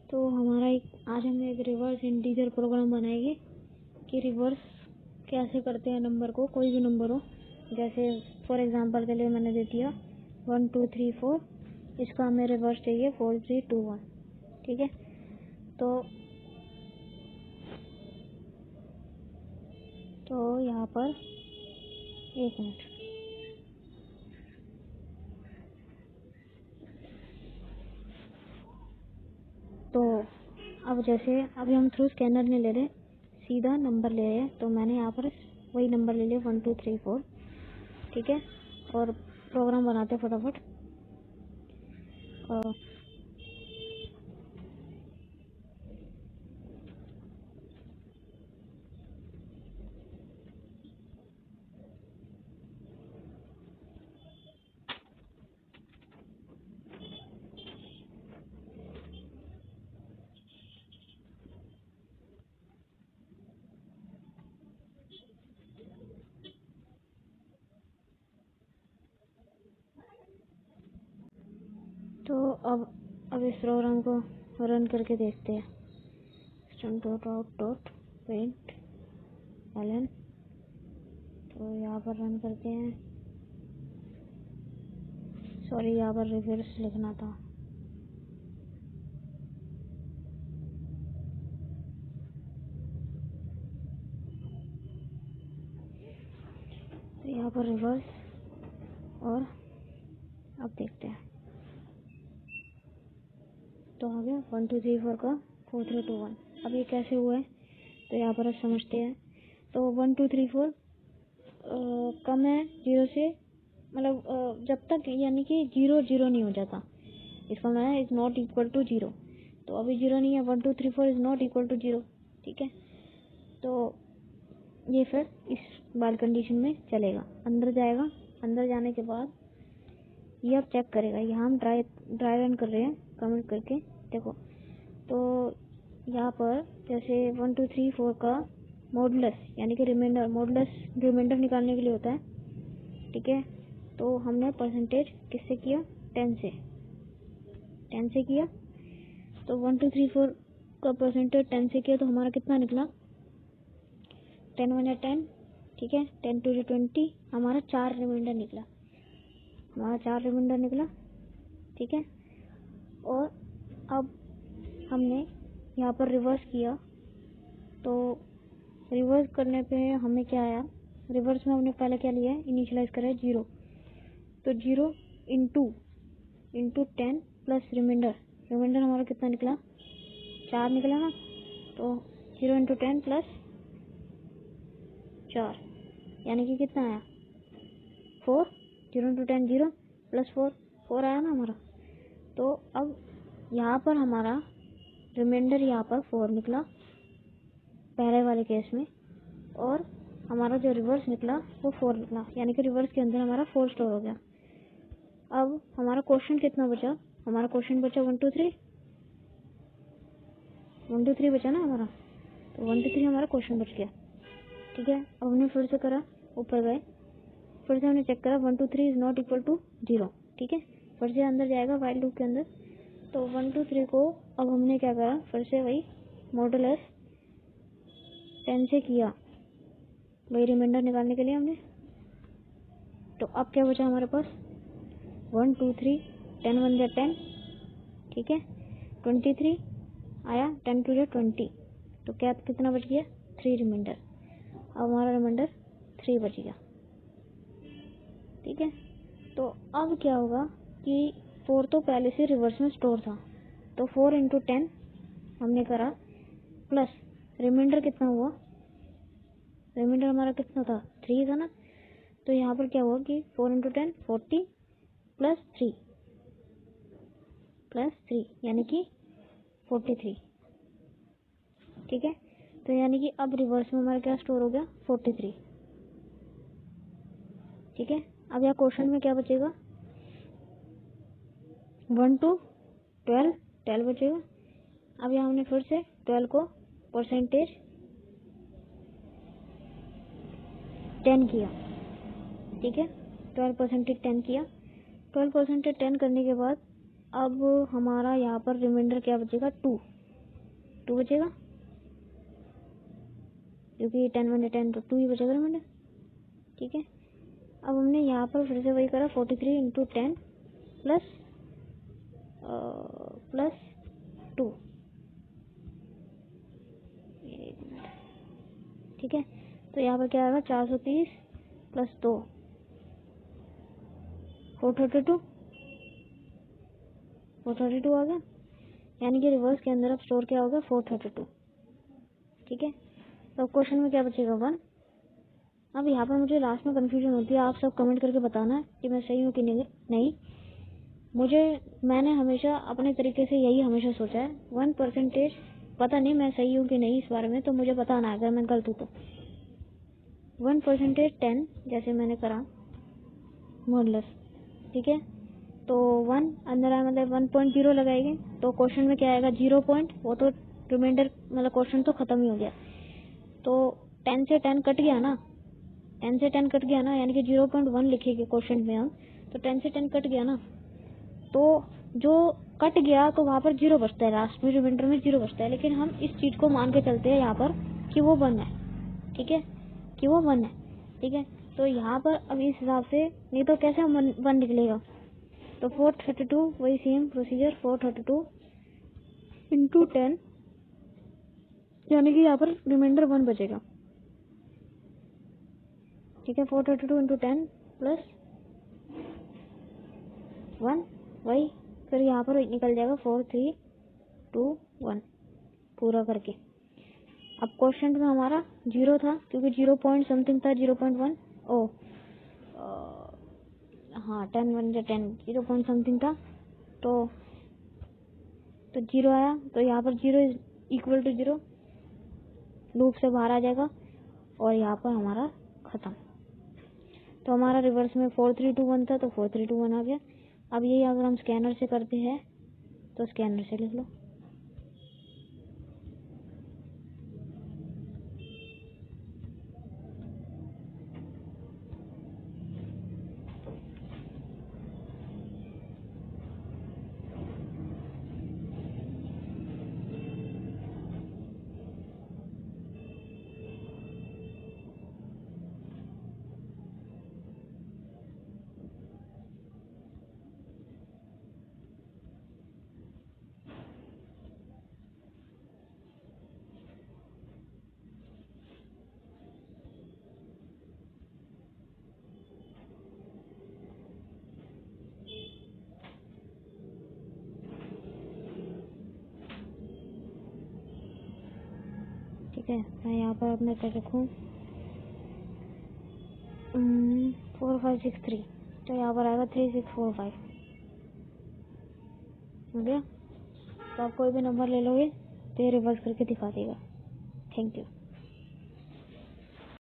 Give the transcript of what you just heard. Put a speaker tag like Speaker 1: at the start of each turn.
Speaker 1: तो हमारा आज हम एक रिवर्स इंटीजर प्रोग्राम बनाएंगे कि रिवर्स कैसे करते हैं नंबर को, कोई भी नंबर हो। जैसे फॉर एग्जांपल के लिए मैंने दे दिया 1 2 3 4, इसका हमें रिवर्स चाहिए 4 3 2 1। ठीक है, तो यहाँ पर एक मिनट, तो अब जैसे अभी हम थ्रू स्कैनर नहीं ले रहे, सीधा नंबर ले रहे हैं। तो मैंने यहाँ पर वही नंबर ले लिया 1 2 3 4। ठीक है, और प्रोग्राम बनाते फटाफट। तो अब इस प्रोग्राम को रन करके देखते हैं। system.out.println, तो यहाँ पर रन करते हैं। सॉरी, यहाँ पर रिवर्स लिखना था। तो यहाँ पर रिवर्स, और अब देखते हैं। तो आ गया 1 2 3 4 का 4 3 2 1। अब ये कैसे हुआ है तो यहाँ पर अब समझते हैं। तो 1 2 3 4 कम है 0 से, मतलब जब तक यानी कि 0 0 नहीं हो जाता, इसका मतलब है इज नॉट इक्वल टू 0। तो अभी 0 नहीं है, 1 2 3 4 इज नॉट इक्वल टू 0। ठीक है, तो ये फिर इस वाइल कंडीशन में चलेगा, अंदर जाएगा। अंदर जाने के बाद ये अब चेक करेगा। यहाँ हम ड्राई रन कर रहे हैं कमेंट करके, देखो। तो यहाँ पर जैसे 1 2 3 4 का मॉडुलस यानी कि रिमाइंडर, मॉडुलस रिमाइंडर निकालने के लिए होता है। ठीक है, तो हमने परसेंटेज किससे किया, 10 से किया। तो 1 2 3 4 का परसेंटेज 10 से किया, तो हमारा कितना निकला, 10 1 10। ठीक है, 10 2 20, हमारा 4 रिमाइंडर निकला, ठीक है, और अब हमने यहाँ पर रिवर्स किया। तो रिवर्स करने पे हमें क्या आया, रिवर्स में हमने पहले क्या लिया है, इनिशियलाइज करा है 0। तो 0 इंटू 10 प्लस रिमाइंडर हमारा कितना निकला, 4 निकला ना। तो 0 इंटू 10 प्लस 4 यानी कि कितना आया, 4। 0 इंटू 10 0 प्लस 4 आया ना हमारा। तो अब यहाँ पर हमारा रिमाइंडर यहाँ पर 4 निकला पहले वाले केस में, और हमारा जो रिवर्स निकला वो 4 निकला, यानी कि रिवर्स के अंदर हमारा 4 स्टोर हो गया। अब हमारा क्वेश्चन कितना बचा, हमारा क्वेश्चन बचा 1 2 3 बचा ना हमारा। तो 1 2 3 हमारा क्वेश्चन बच गया। ठीक है, अब हमने फिर से करा, ऊपर गए, फिर से हमने चेक करा 1 2 3 इज नॉट इक्वल टू 0। ठीक है, फिर से अंदर जाएगा वाइल लूप के अंदर। तो 1 2 3 को अब हमने क्या करा, फिर से वही मॉडुलस 10 से किया, वही रिमाइंडर निकालने के लिए हमने। तो अब क्या बचा हमारे पास, 1 2 3 10 1 जा 10। ठीक है, 23 आया, 10 2 जा 20। तो क्या कितना बच गया, 3 रिमाइंडर। अब हमारा रिमाइंडर 3 बच गया। ठीक है, तो अब क्या होगा कि 4 तो पहले से रिवर्स में स्टोर था, तो 4 इंटू 10 हमने करा, प्लस रिमाइंडर कितना हुआ, रिमाइंडर हमारा कितना था, 3 था ना। तो यहाँ पर क्या हुआ कि 4 इंटू 10 40 प्लस 3 यानी कि 43। ठीक है, तो यानी कि अब रिवर्स में हमारा क्या स्टोर हो गया, 43। ठीक है, अब यहाँ क्वेश्चन में क्या बचेगा, 1 टू 12 बचेगा। अब यहाँ हमने फिर से 12 को परसेंटेज 10 किया। ठीक है, 12% 10 किया। 12% 10 करने के बाद अब हमारा यहाँ पर रिमाइंडर क्या बचेगा, 2। 2 बचेगा, क्योंकि 10 1 10 तो 2 ही बचेगा रिमाइंडर। ठीक है, अब हमने यहाँ पर फिर से वही करा 43 इंटू 10 प्लस 2। ठीक है, तो यहाँ पर क्या आएगा 430 प्लस 2 432 आ गया, यानी कि रिवर्स के अंदर अब स्टोर क्या होगा 432। ठीक है, तो क्वेश्चन में क्या बचेगा 1। अब यहाँ पर मुझे लास्ट में कंफ्यूजन होती है, आप सब कमेंट करके बताना है कि मैं सही हूँ कि नहीं। मैंने हमेशा अपने तरीके से यही हमेशा सोचा है 1%, पता नहीं मैं सही हूँ कि नहीं इस बारे में, तो मुझे बताना है अगर मैं गलत हूँ तो। 1% 10 जैसे मैंने करा मॉडुलस। ठीक है, तो 1 अंदर आया मतलब 1.0 लगाएंगे, तो क्वेश्चन में क्या आएगा 0 पॉइंट, वो तो रिमाइंडर मतलब क्वेश्चन तो खत्म ही हो गया। तो 10 से 10 कट गया ना, 10 से 10 कट गया ना, यानी कि 0.1 लिखेंगे क्वेश्चन में हम, तो 10 से 10 कट गया ना, तो जो कट गया तो वहाँ पर 0 बचता है, लास्ट में रिमाइंडर में 0 बचता है। लेकिन हम इस चीज को मान के चलते हैं यहाँ पर कि वो 1 है। ठीक है, कि वो 1 है। ठीक है, तो यहाँ पर अब इस हिसाब से, नहीं तो कैसे 1 निकलेगा, तो 432 वही सेम प्रोसीजर 432 इंटू 10, यानी कि यहाँ पर रिमाइंडर 1 बचेगा। ठीक है, 432 इंटू 10 प्लस 1 वही, फिर यहाँ पर निकल जाएगा 4321 पूरा करके। अब क्वेश्चन में हमारा 0 था, क्योंकि 0 पॉइंट समथिंग था, 0.1 हाँ 10 1 10 0 पॉइंट समथिंग था, तो 0 आया, तो यहाँ पर 0 इज इक्वल टू 0, लूप से बाहर आ जाएगा और यहाँ पर हमारा खत्म। तो हमारा रिवर्स में 4321 था, तो 4321 आ गया। अब यही अगर हम स्कैनर से करते हैं तो स्कैनर से लिख लो। ठीक है, मैं यहाँ पर अपने कर रखूँ 4563, तो यहाँ पर आएगा 3645। हो गया, तो आप कोई भी नंबर ले लोगे तो ये रिवर्स करके दिखा देगा। Thank you.